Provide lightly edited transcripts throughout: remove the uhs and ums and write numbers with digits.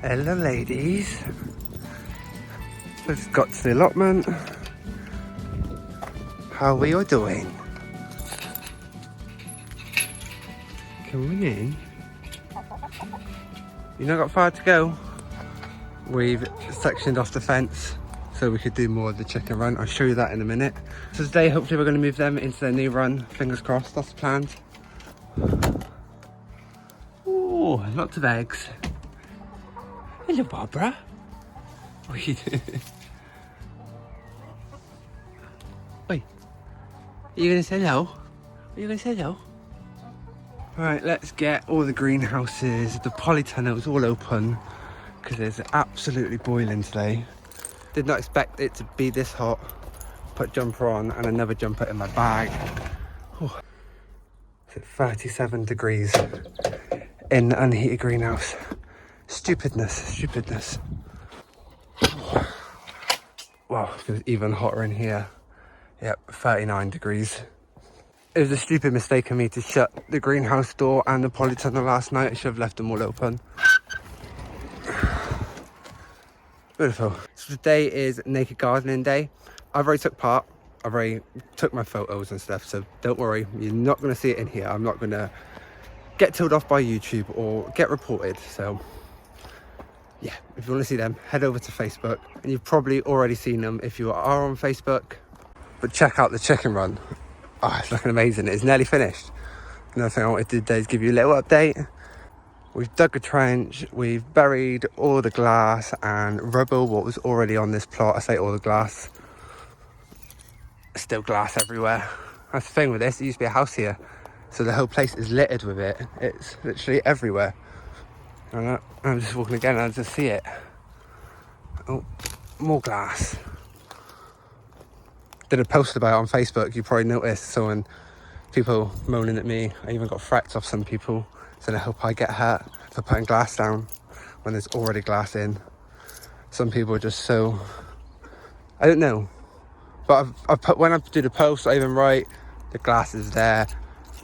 Hello ladies, just got to the allotment. How are you doing? Coming in. You've not got far to go. We've sectioned off the fence so we could do more of the chicken run. I'll show you that in a minute. So today hopefully we're going to move them into their new run. Fingers crossed, that's the plan. Oh, lots of eggs. Hello Barbara. What are you doing? Oi, are you going to say hello? Are you going to say hello? Right, let's get all the greenhouses, the polytunnels all open because it's absolutely boiling today. Did not expect it to be this hot. Put jumper on and another jumper in my bag. Oh. It's at 37 degrees in the unheated greenhouse. Stupidness. Oh. Wow, it was even hotter in here. Yep, 39 degrees. It was a stupid mistake of me to shut the greenhouse door and the polytunnel last night. I should have left them all open. Beautiful. So today is Naked Gardening Day. I've already took part. I've already took my photos and stuff, so don't worry. You're not going to see it in here. I'm not going to get told off by YouTube or get reported. So yeah, if you want to see them, head over to Facebook. And you've probably already seen them if you are on Facebook. But check out the chicken run. Oh, it's looking amazing. It's nearly finished. Another thing I wanted to do today is give you a little update. We've dug a trench, we've buried all the glass and rubble what was already on this plot. I say all the glass. Still glass everywhere. That's the thing with this, it used to be a house here. So the whole place is littered with it. It's literally everywhere. And I'm just walking again and I just see it. Oh, more glass. Did a post about it on Facebook. You probably noticed people moaning at me. I even got threats off some people saying I hope I get hurt for putting glass down when there's already glass in. Some people are just so, I don't know. But when I do the post, I even write the glass is there.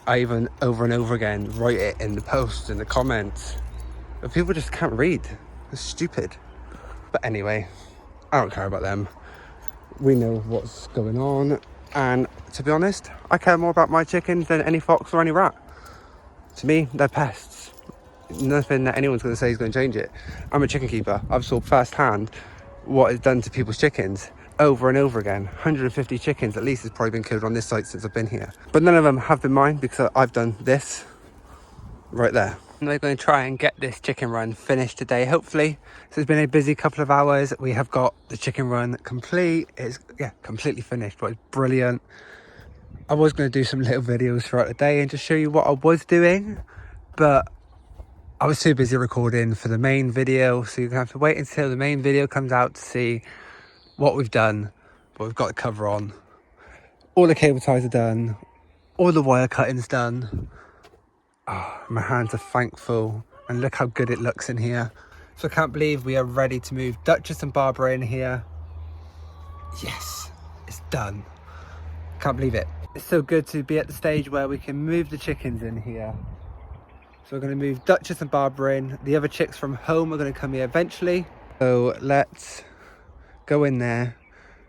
I even over and over again write it in the posts and the comments. But people just can't read. It's stupid. But anyway, I don't care about them. We know what's going on, and to be honest, I care more about my chickens than any fox or any rat. To me, they're pests. Nothing that anyone's going to say is going to change it. I'm a chicken keeper. I've saw firsthand what it's done to people's chickens over and over again. 150 chickens at least has probably been killed on this site since I've been here. But none of them have been mine because I've done this right there. And we're going to try and get this chicken run finished today, hopefully. So it's been a busy couple of hours. We have got the chicken run complete. It's completely finished, but it's brilliant. I was going to do some little videos throughout the day and just show you what I was doing, but I was too busy recording for the main video. So you're going to have to wait until the main video comes out to see what we've done. But we've got the cover on. All the cable ties are done. All the wire cutting's done. Oh, my hands are thankful, and look how good it looks in here. So I can't believe we are ready to move Duchess and Barbara in here. Yes, it's done. Can't believe it. It's so good to be at the stage where we can move the chickens in here. So we're going to move Duchess and Barbara in. The other chicks from home are going to come here eventually. So let's go in there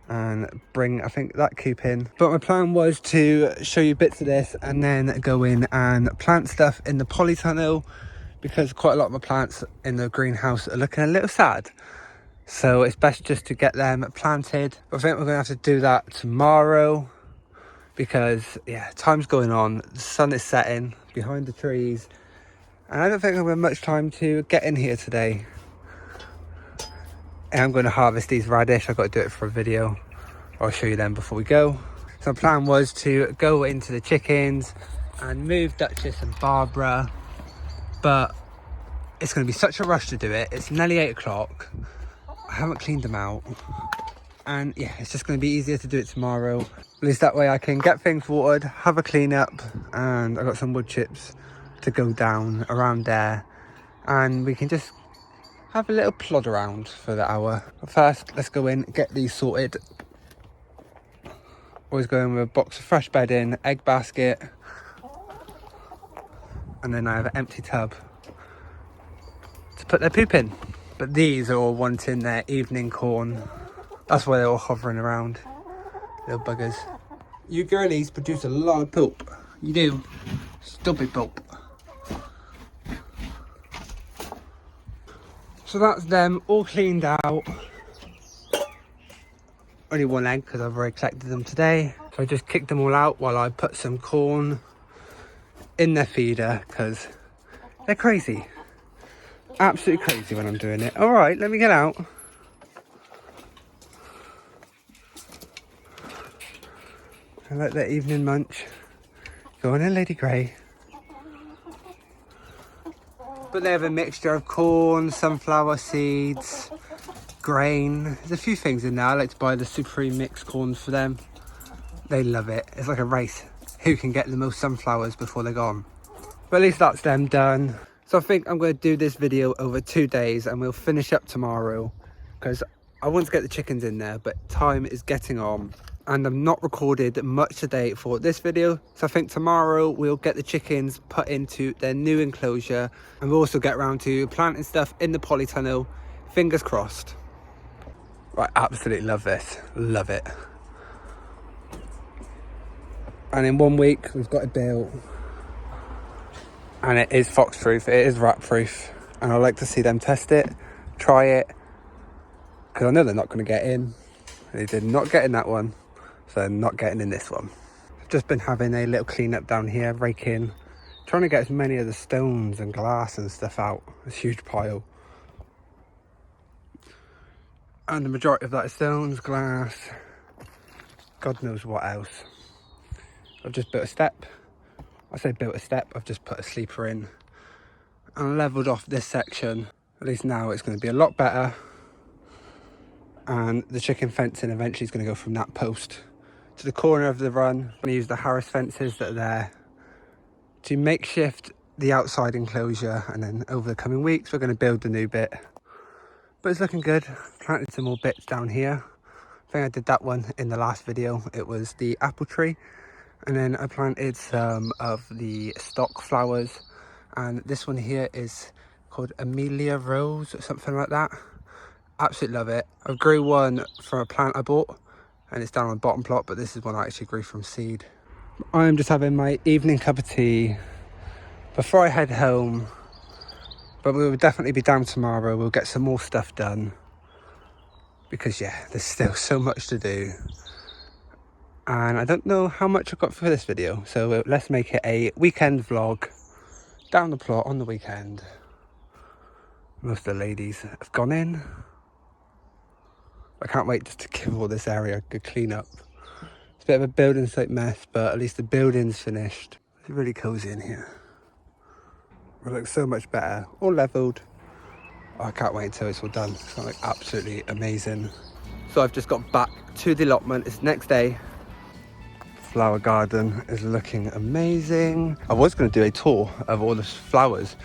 and bring, I think, that coop in. But my plan was to show you bits of this and then go in and plant stuff in the polytunnel, because quite a lot of my plants in the greenhouse are looking a little sad. So it's best just to get them planted. I think we're gonna have to do that tomorrow because yeah, time's going on, the sun is setting behind the trees, and I don't think I'm gonna have much time to get in here today. And I'm going to harvest these radish. I've got to do it for a video. I'll show you them before we go. So my plan was to go into the chickens and move Duchess and Barbara, but it's going to be such a rush to do it. It's nearly 8 o'clock. I haven't cleaned them out, and yeah, it's just going to be easier to do it tomorrow. At least that way I can get things watered, have a clean up, and I've got some wood chips to go down around there, and we can just have a little plod around for the hour. But first, let's go in, get these sorted. Always going with a box of fresh bedding, egg basket, and then I have an empty tub to put their poop in. But these are all wanting their evening corn. That's why they're all hovering around. Little buggers. You girlies produce a lot of poop. You do. Stupid poop. So that's them all cleaned out. Only one egg because I've already collected them today. So I just kicked them all out while I put some corn in their feeder because they're crazy. Absolutely crazy when I'm doing it. All right, let me get out. I like their evening munch. Go on in, Lady Grey. But they have a mixture of corn, sunflower seeds, grain. There's a few things in there. I like to buy the Supreme mixed corns for them. They love it. It's like a race. Who can get the most sunflowers before they're gone? But at least that's them done. So I think I'm going to do this video over 2 days and we'll finish up tomorrow because I want to get the chickens in there, but time is getting on. And I've not recorded much today for this video, so I think tomorrow we'll get the chickens put into their new enclosure and we'll also get around to planting stuff in the polytunnel. Fingers crossed. Right, absolutely love this. Love it. And in 1 week we've got it built. And it is fox proof, it is rat proof. And I'd like to see them test it, try it. Because I know they're not going to get in. They did not get in that one. So they're not getting in this one. I've just been having a little clean up down here, raking. Trying to get as many of the stones and glass and stuff out. This huge pile. And the majority of that is stones, glass. God knows what else. I've just built a step. I say built a step, I've just put a sleeper in. And levelled off this section. At least now it's going to be a lot better. And the chicken fencing eventually is going to go from that post to the corner of the run. I'm going to use the Harris fences that are there to makeshift the outside enclosure, and then over the coming weeks we're going to build the new bit. But it's looking good. Planted some more bits down here. I think I did that one in the last video. It was the apple tree, and then I planted some of the stock flowers, and this one here is called Amelia Rose or something like that. Absolutely love it. I grew one from a plant I bought and it's down on the bottom plot, but this is one I actually grew from seed. I'm just having my evening cup of tea before I head home, but we will definitely be down tomorrow. We'll get some more stuff done because yeah, there's still so much to do and I don't know how much I've got for this video, so let's make it a weekend vlog down the plot on the weekend. Most of the ladies have gone in. I can't wait just to give all this area a good clean up. It's a bit of a building site mess, but at least the building's finished. It's really cozy in here. It looks so much better, all levelled. Oh, I can't wait until it's all done. It's gonna look absolutely amazing. So I've just got back to the allotment. It's the next day. Flower garden is looking amazing. I was going to do a tour of all the flowers,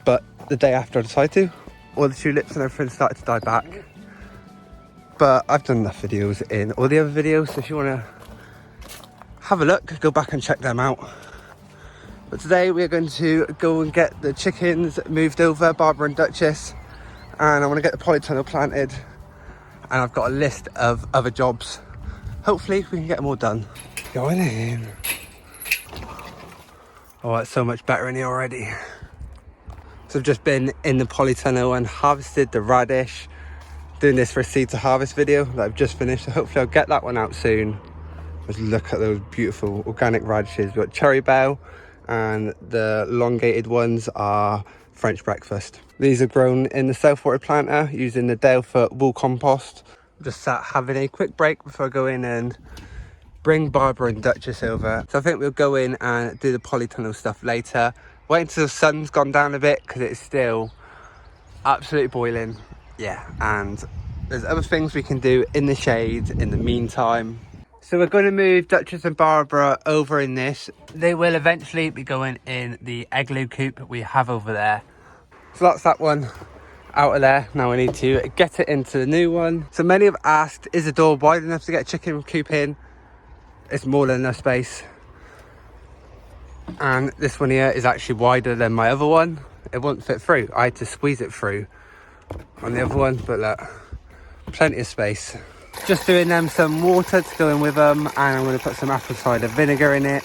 but the day after I decided to, all the tulips and everything started to die back. But I've done enough videos in all the other videos, so if you want to have a look, go back and check them out. But today we're going to go and get the chickens moved over, Barbara and Duchess, and I want to get the polytunnel planted, and I've got a list of other jobs. Hopefully we can get them all done. Going in. Oh, it's so much better in here already. So I've just been in the polytunnel and harvested the radish. Doing this for a seed to harvest video that I've just finished, so hopefully I'll get that one out soon. Just look at those beautiful organic radishes. We've got cherry bell, and the elongated ones are French breakfast. These are grown in the self-water planter using the Dalefoot wool compost. I'm just sat having a quick break before I go in and bring Barbara and Duchess over. So I think we'll go in and do the polytunnel stuff later. Wait until the sun's gone down a bit because it's still absolutely boiling. Yeah, and there's other things we can do in the shade in the meantime. So we're going to move Duchess and Barbara over in this. They will eventually be going in the igloo coop we have over there. So that's that one out of there. Now we need to get it into the new one. So many have asked, is the door wide enough to get a chicken coop in? It's more than enough space. And this one here is actually wider than my other one. It won't fit through. I had to squeeze it through. on the other one, but look, plenty of space. Just doing them some water to go in with them, and I'm going to put some apple cider vinegar in it.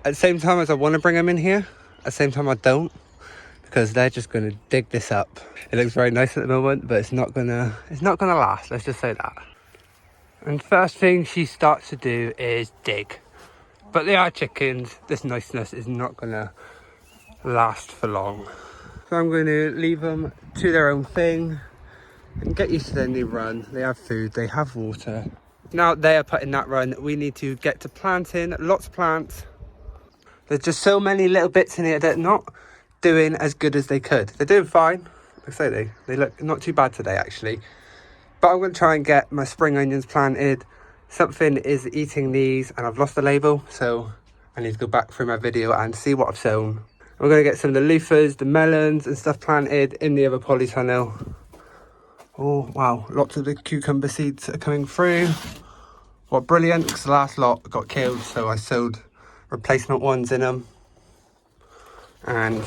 At the same time as I want to bring them in here, at the same time I don't, because they're just going to dig this up. It looks very nice at the moment, but it's not gonna last, let's just say that. And first thing she starts to do is dig. But they are chickens, this niceness is not gonna last for long. So I'm going to leave them to their own thing and get used to their new run. They have food, they have water. Now they are putting that run, we need to get to planting, lots of plants. There's just so many little bits in here that are not doing as good as they could. They're doing fine. Like I say, they look not too bad today actually. But I'm going to try and get my spring onions planted. Something is eating these and I've lost the label, so I need to go back through my video and see what I've sown. I'm going to get some of the loofahs, the melons and stuff planted in the other polytunnel. Oh wow, lots of the cucumber seeds are coming through. What brilliant, because the last lot got killed, so I sowed replacement ones in them. And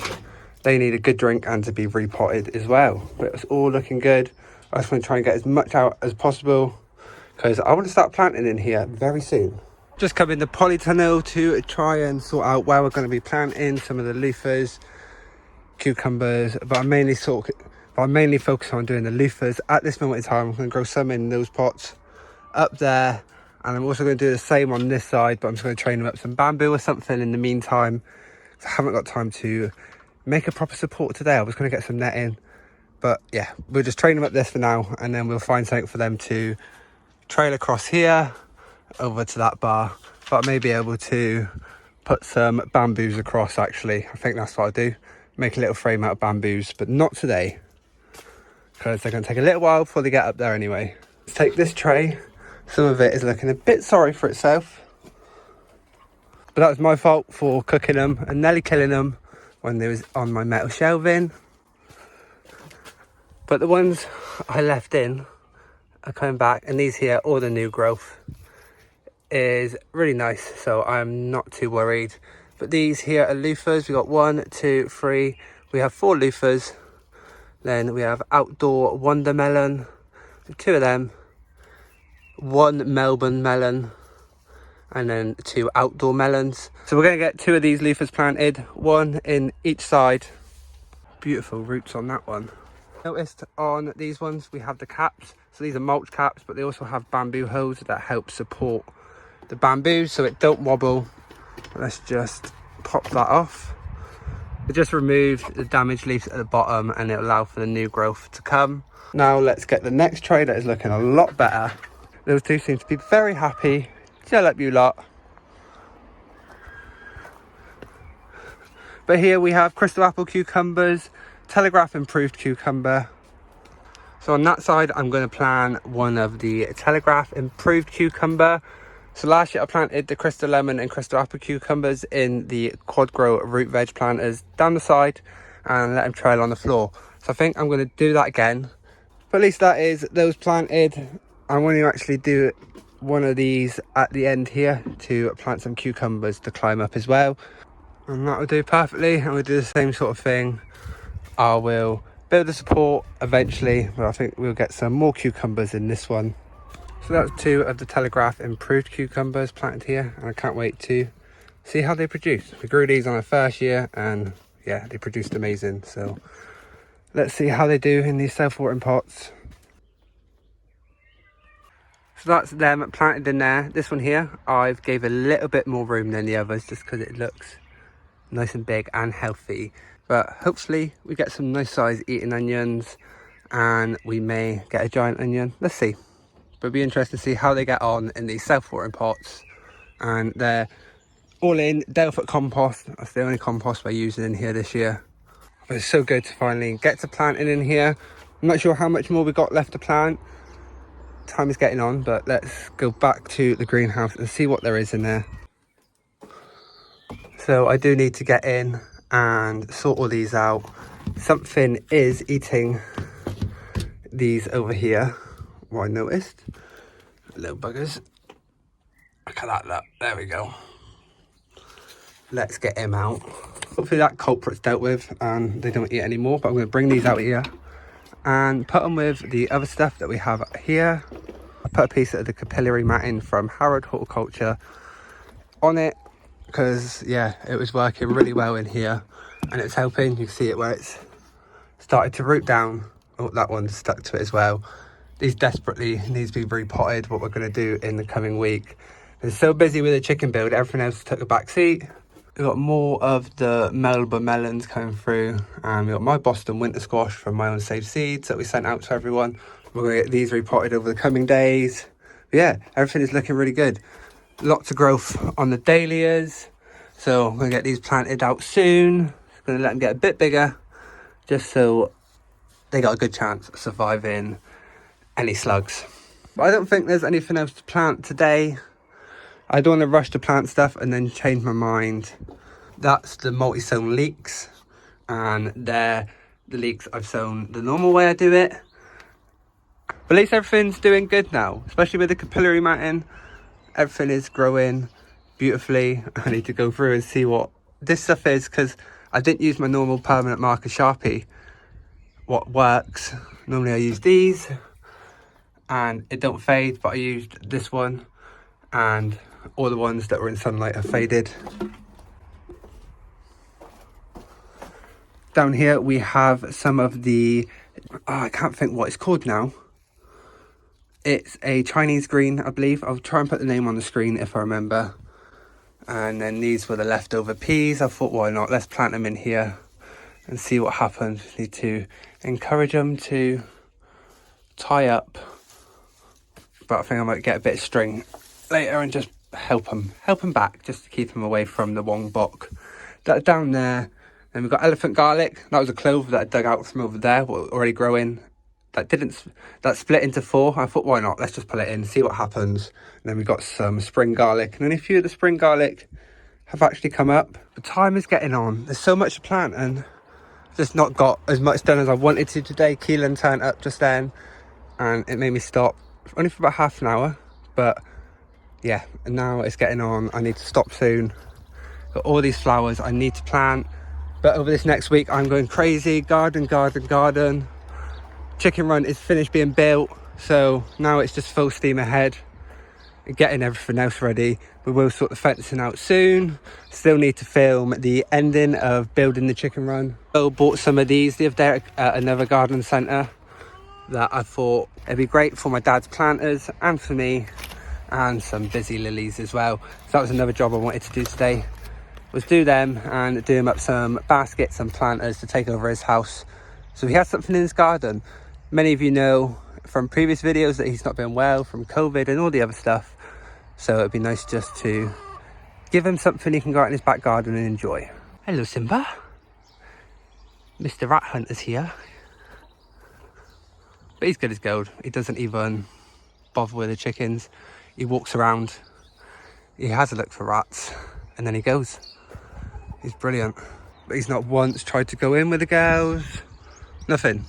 they need a good drink and to be repotted as well. But it's all looking good. I just want to try and get as much out as possible, because I want to start planting in here very soon. Just come in the polytunnel to try and sort out where we're going to be planting some of the loofahs, cucumbers, but I'm mainly focused on doing the loofahs at this moment in time. I'm going to grow some in those pots up there, and I'm also going to do the same on this side, but I'm just going to train them up some bamboo or something in the meantime. I haven't got time to make a proper support today. I was going to get some netting, but yeah, we'll just train them up this for now, and then we'll find something for them to trail across here over to that bar. But I may be able to put some bamboos across actually. I think that's what I'll do, make a little frame out of bamboos, but not today, because they're going to take a little while before they get up there anyway. Let's take this tray. Some of it is looking a bit sorry for itself, but that was my fault for cooking them and nearly killing them when they was on my metal shelving. But the ones I left in are coming back, and these here, all the new growth, is really nice, so I'm not too worried. But these here are loofahs. We got 1, 2, 3. We have 4 loofahs. Then we have outdoor watermelon, 2 of them, 1 Melbourne melon, and then 2 outdoor melons. So we're going to get 2 of these loofahs planted, 1 in each side. Beautiful roots on that one. Noticed on these ones we have the caps, so these are mulch caps, but they also have bamboo hose that help support the bamboo so it don't wobble. Let's just pop that off. It just removed the damaged leaves at the bottom, and it'll allow for the new growth to come. Now let's get the next tray that is looking a lot better. Those 2 seem to be very happy. Gel up you lot. But here we have crystal apple cucumbers, Telegraph improved cucumber. So on that side I'm going to plant one of the Telegraph improved cucumber. So last year I planted the crystal lemon and crystal apple cucumbers in the quad grow root veg planters down the side and let them trail on the floor. So I think I'm going to do that again. But at least that is those planted. I'm going to actually do one of these at the end here to plant some cucumbers to climb up as well. And that will do perfectly. And we'll do the same sort of thing. I will build the support eventually, but I think we'll get some more cucumbers in this one. So that's 2 of the Telegraph improved cucumbers planted here, and I can't wait to see how they produce. We grew these on our first year and yeah, they produced amazing. So let's see how they do in these self-watering pots. So that's them planted in there. This one here, I've gave a little bit more room than the others just because it looks nice and big and healthy. But hopefully we get some nice size eating onions, and we may get a giant onion. Let's see. But it'll be interesting to see how they get on in these self-watering pots. And they're all in Delphic compost. That's the only compost we're using in here this year. But it's so good to finally get to planting in here. I'm not sure how much more we got left to plant. Time is getting on, but let's go back to the greenhouse and see what there is in there. So I do need to get in and sort all these out. Something is eating these over here, what I noticed. Little buggers. Look at that, look. There we go. Let's get him out. Hopefully that culprit's dealt with and they don't eat anymore, but I'm going to bring these out here and put them with the other stuff that we have here. I put a piece of the capillary matting from Harrod Horticulture on it because yeah, it was working really well in here and it's helping. You can see it where it's started to root down. Oh, that one's stuck to it as well. These desperately needs to be repotted, what we're going to do in the coming week. We're so busy with the chicken build, everything else took a back seat. We've got more of the Melba melons coming through, and we've got my Boston winter squash from my own saved seeds that we sent out to everyone. We're going to get these repotted over the coming days. But yeah, everything is looking really good. Lots of growth on the dahlias, so I'm going to get these planted out soon. Going to let them get a bit bigger, just so they got a good chance of surviving any slugs. But I don't think there's anything else to plant today. I don't want to rush to plant stuff and then change my mind. That's the multi-sown leeks, and they're the leeks I've sown the normal way I do it. But at least everything's doing good now, especially with the capillary matting. Everything is growing beautifully. I need to go through and see what this stuff is, because I didn't use my normal permanent marker Sharpie. What works, normally I use these and it don't fade, but I used this one, and all the ones that were in sunlight have faded. Down here we have some of the, I can't think what it's called now. It's a Chinese green, I believe. I'll try and put the name on the screen if I remember. And then these were the leftover peas. I thought, why not? Let's plant them in here and see what happens. Need to encourage them to tie up. But I think I might get a bit of string later and just help them back, just to keep them away from the wong bok. That down there. Then we've got elephant garlic. That was a clove that I dug out from over there, already growing. That split into 4. I thought, why not? Let's just pull it in, see what happens. And then we've got some spring garlic. And then a few of the spring garlic have actually come up. The time is getting on. There's so much to plant and just not got as much done as I wanted to today. Keelan turned up just then and it made me stop. Only for about half an hour. But yeah, and now it's getting on. I need to stop soon. Got all these flowers I need to plant. But over this next week, I'm going crazy. Garden. Chicken run is finished being built, so now it's just full steam ahead, getting everything else ready. We will sort the fencing out soon. Still need to film the ending of building the chicken run. I bought some of these the other day at another garden centre that I thought it'd be great for my dad's planters and for me, and some busy lilies as well. So that was another job I wanted to do today, was do them and do him up some baskets and planters to take over his house. So he has something in his garden. Many of you know from previous videos that he's not been well from COVID and all the other stuff. So it'd be nice just to give him something he can go out in his back garden and enjoy. Hello, Simba. Mr. Rat Hunter's here. But he's good as gold. He doesn't even bother with the chickens. He walks around. He has a look for rats and then he goes. He's brilliant. But he's not once tried to go in with the girls. Nothing.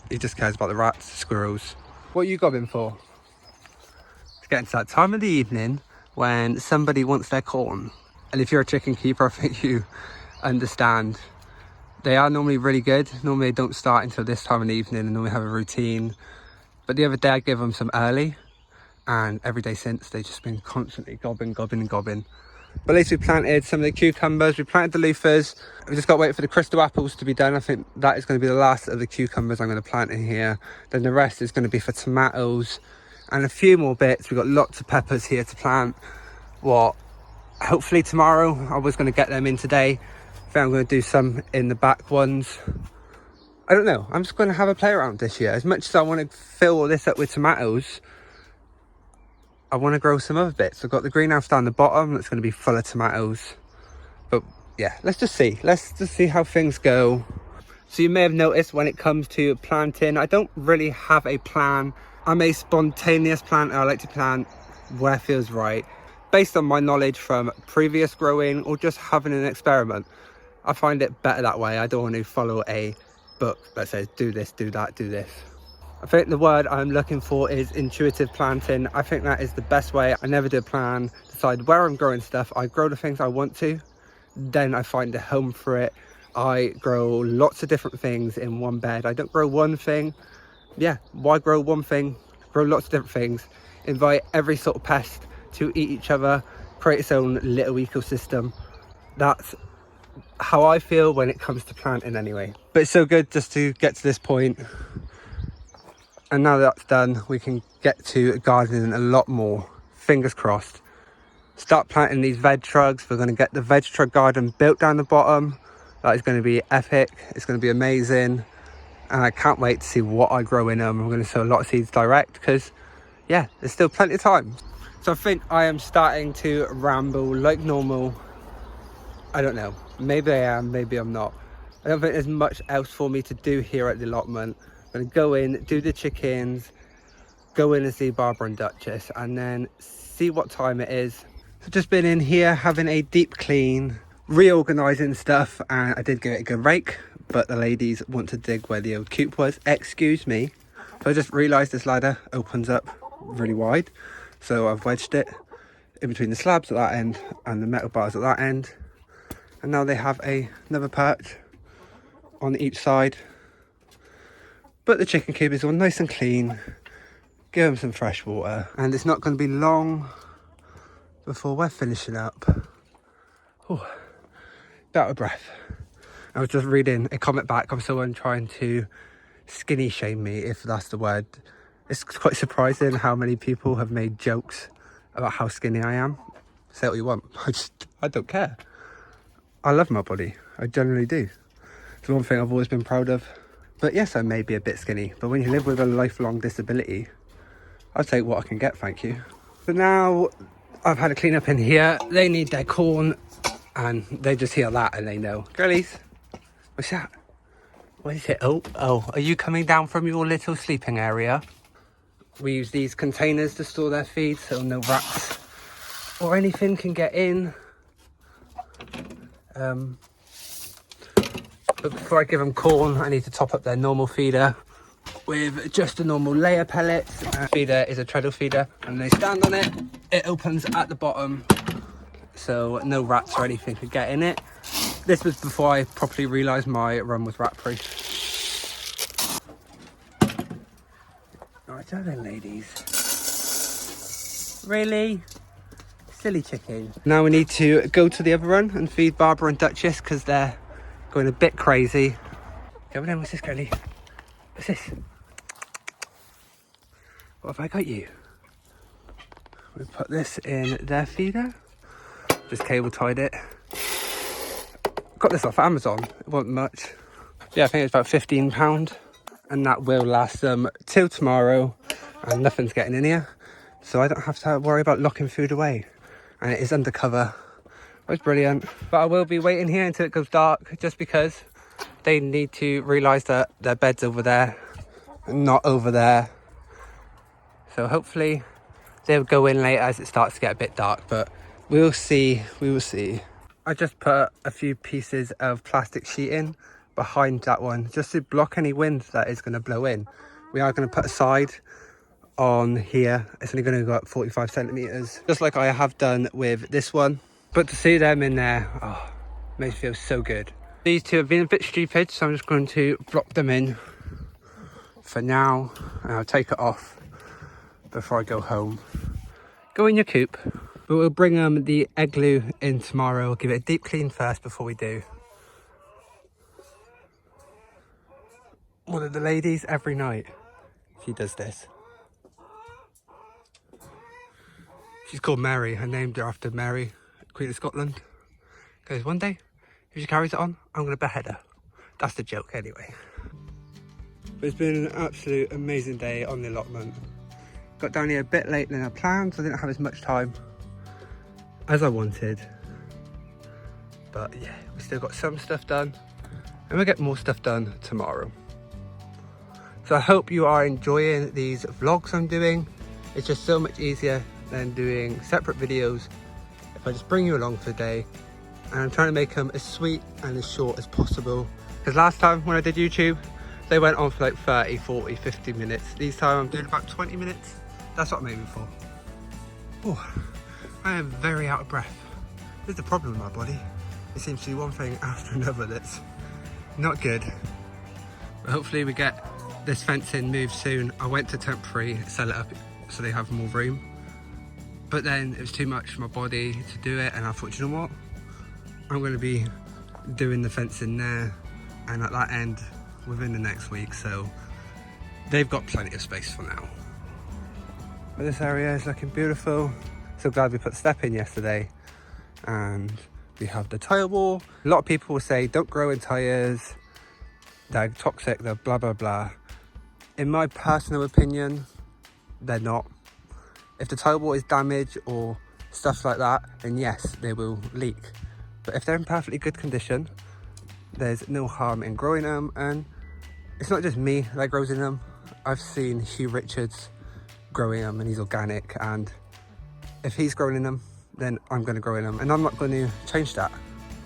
He just cares about the rats, squirrels. What you got him for? It's getting to that time of the evening when somebody wants their corn. And if you're a chicken keeper, I think you understand. They are normally really good. Normally they don't start until this time of the evening and normally have a routine. But the other day I gave them some early, and every day since they've just been constantly gobbing. But at least we planted some of the cucumbers, we planted the loofahs. We just got to wait for the crystal apples to be done. I think that is going to be the last of the cucumbers I'm going to plant in here. Then the rest is going to be for tomatoes and a few more bits. We've got lots of peppers here to plant. Hopefully tomorrow. I was going to get them in today. I think I'm going to do some in the back ones. I don't know. I'm just going to have a play around this year. As much as I want to fill all this up with tomatoes, I want to grow some other bits. I've got the greenhouse down the bottom that's going to be full of tomatoes. But yeah, let's just see how things go. So you may have noticed when it comes to planting, I don't really have a plan. I'm a spontaneous planter. I like to plant where it feels right, based on my knowledge from previous growing or just having an experiment. I find it better that way. I don't want to follow a book that says do this, do that, do this. I think the word I'm looking for is intuitive planting. I think that is the best way. I never do a plan, decide where I'm growing stuff. I grow the things I want to, then I find a home for it. I grow lots of different things in one bed. I don't grow one thing. yeah, why grow one thing? Grow lots of different things. Invite every sort of pest to eat each other, create its own little ecosystem. That's how I feel when it comes to planting anyway. But it's so good just to get to this point. And now that's done, we can get to gardening a lot more. Fingers crossed. Start planting these veg trugs. We're going to get the veg trug garden built down the bottom. That is going to be epic. It's going to be amazing. And I can't wait to see what I grow in them. I'm going to sow a lot of seeds direct because, yeah, there's still plenty of time. So I think I am starting to ramble like normal. I don't know. Maybe I am, maybe I'm not. I don't think there's much else for me to do here at the allotment. I'm going to go in, do the chickens, go in and see Barbara and Duchess, and then see what time it is. So just been in here having a deep clean, reorganising stuff, and I did give it a good rake, but the ladies want to dig where the old coop was. Excuse me. So I just realised this ladder opens up really wide, so I've wedged it in between the slabs at that end and the metal bars at that end, and now they have another perch on each side. But the chicken coop is all nice and clean. Give them some fresh water, and it's not going to be long before we're finishing up. Oh, out of breath. I was just reading a comment back of someone trying to skinny shame me, if that's the word. It's quite surprising how many people have made jokes about how skinny I am. Say what you want, I don't care. I love my body, I generally do. It's one thing I've always been proud of. But yes, I may be a bit skinny, but when you live with a lifelong disability, I'll take what I can get, thank you. But now I've had a clean up in here. They need their corn, and they just hear that and they know. Girlies, what's that? What is it? Oh, are you coming down from your little sleeping area? We use these containers to store their feed so no rats or anything can get in. But before I give them corn, I need to top up their normal feeder with just a normal layer pellets. Feeder is a treadle feeder, and they stand on it. It opens at the bottom, so no rats or anything could get in it. This was before I properly realised my run was rat proof. Right, then, ladies. Really? Silly chicken. Now we need to go to the other run and feed Barbara and Duchess because they're going a bit crazy. Come on, what's this, girlie? What's this? What have I got you? We put this in their feeder. Just cable tied it. Got this off Amazon. It wasn't much. Yeah, I think it's about £15, and that will last them till tomorrow, and nothing's getting in here, so I don't have to worry about locking food away, and it is undercover. It's brilliant. But I will be waiting here until it goes dark, just because they need to realise that their bed's over there and not over there. So hopefully they'll go in later as it starts to get a bit dark, but we'll see. We will see. I just put a few pieces of plastic sheeting behind that one just to block any wind that is going to blow in. We are going to put a side on here. It's only going to go up 45 centimeters, just like I have done with this one. But to see them in there, oh, makes me feel so good. These two have been a bit stupid, so I'm just going to drop them in for now, and I'll take it off before I go home. Go in your coop. But we'll bring the egg glue in tomorrow. We'll give it a deep clean first before we do. One of the ladies every night, she does this. She's called Mary. I named her after Mary, Queen of Scotland. Goes, one day, if she carries it on, I'm going to behead her. That's the joke anyway. But it's been an absolute amazing day on the allotment. Got down here a bit late than I planned, so I didn't have as much time as I wanted. But yeah, we still got some stuff done, and we'll get more stuff done tomorrow. So I hope you are enjoying these vlogs I'm doing. It's just so much easier than doing separate videos if I just bring you along for the day, and I'm trying to make them as sweet and as short as possible, because last time when I did YouTube they went on for like 30, 40, 50 minutes. These time I'm doing about 20 minutes. That's what I'm aiming for. Oh, I am very out of breath. There's a problem with my body. It seems to be one thing after another that's not good. But hopefully we get this fencing moves soon. I went to temporary, sell it up so they have more room. But then it was too much for my body to do it, and I thought, you know what? I'm going to be doing the fencing there and at that end within the next week, so they've got plenty of space for now. But this area is looking beautiful. So glad we put step in yesterday, and we have the tire wall. A lot of people will say don't grow in tires, they're toxic, they're blah blah blah. In my personal opinion, they're not. If the tire wall is damaged or stuff like that, then yes, they will leak. But if they're in perfectly good condition, there's no harm in growing them. And it's not just me that grows in them. I've seen Hugh Richards growing them, and he's organic, and if he's growing in them, then I'm going to grow in them, and I'm not going to change that.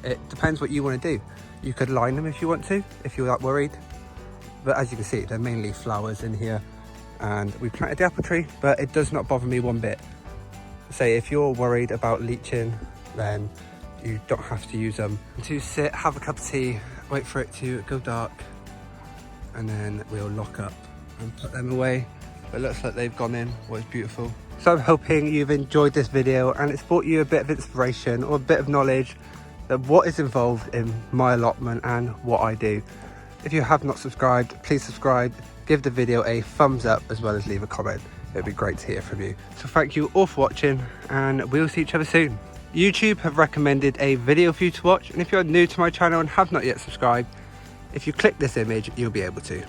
It depends what you want to do. You could line them if you want to, if you're that worried. But as you can see, they're mainly flowers in here, and we planted the apple tree, but it does not bother me one bit. Say if you're worried about leaching, then you don't have to use them. To sit, have a cup of tea, wait for it to go dark, and then we'll lock up and put them away. But it looks like they've gone in, what is beautiful. So I'm hoping you've enjoyed this video and it's brought you a bit of inspiration or a bit of knowledge of what is involved in my allotment and what I do. If you have not subscribed, please subscribe, give the video a thumbs up, as well as leave a comment. It would be great to hear from you. So thank you all for watching, and we'll see each other soon. YouTube have recommended a video for you to watch, and if you're new to my channel and have not yet subscribed, if you click this image, you'll be able to.